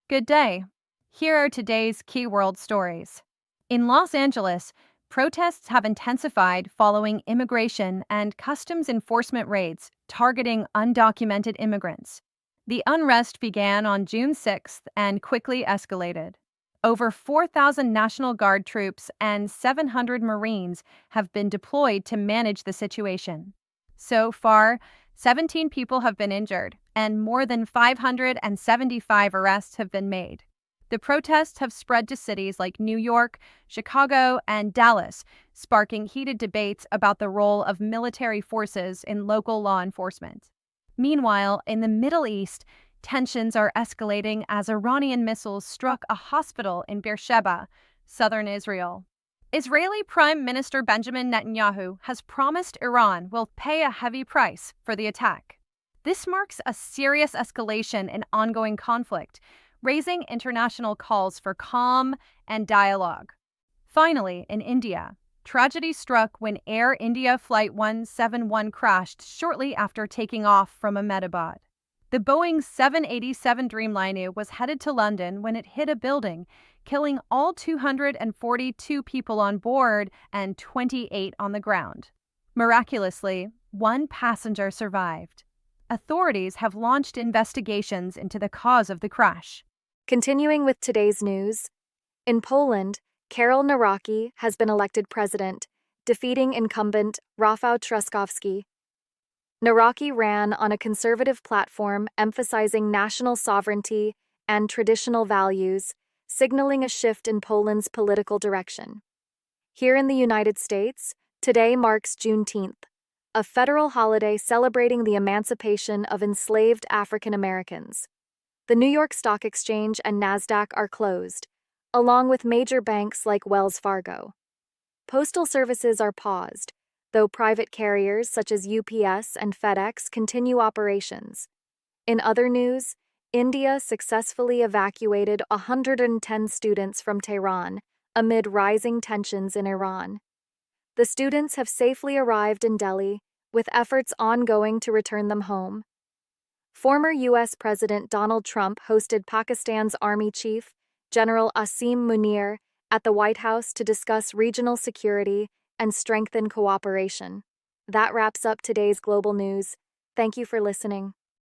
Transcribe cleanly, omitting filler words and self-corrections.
Good day. Here are today's key world stories. In Los Angeles, protests have intensified following immigration and customs enforcement raids targeting undocumented immigrants. The unrest began on June 6th and quickly escalated. Over 4,000 National Guard troops and 700 Marines have been deployed to manage the situation. So far, 17 people have been injured, and more than 575 arrests have been made. The protests have spread to cities like New York, Chicago, and Dallas, sparking heated debates about the role of military forces in local law enforcement. Meanwhile, in the Middle East, tensions are escalating as Iranian missiles struck a hospital in Beersheba, southern Israel. Israeli Prime Minister Benjamin Netanyahu has promised Iran will pay a heavy price for the attack. This marks a serious escalation in ongoing conflict, raising international calls for calm and dialogue. Finally, in India, tragedy struck when Air India Flight 171 crashed shortly after taking off from Ahmedabad. The Boeing 787 Dreamliner was headed to London when it hit a building, killing all 242 people on board and 28 on the ground. Miraculously, one passenger survived. Authorities have launched investigations into the cause of the crash. Continuing with today's news, in Poland, Karol Nawrocki has been elected president, defeating incumbent Rafał Trzaskowski. Nawrocki ran on a conservative platform emphasizing national sovereignty and traditional values, signaling a shift in Poland's political direction. Here in the United States, today marks Juneteenth, a federal holiday celebrating the emancipation of enslaved African Americans. The New York Stock Exchange and NASDAQ are closed, along with major banks like Wells Fargo. Postal services are paused, though private carriers such as UPS and FedEx continue operations. In other news, India successfully evacuated 110 students from Tehran amid rising tensions in Iran. The students have safely arrived in Delhi, with efforts ongoing to return them home. Former U.S. President Donald Trump hosted Pakistan's Army Chief, General Asim Munir, at the White House to discuss regional security and strengthen cooperation. That wraps up today's global news. Thank you for listening.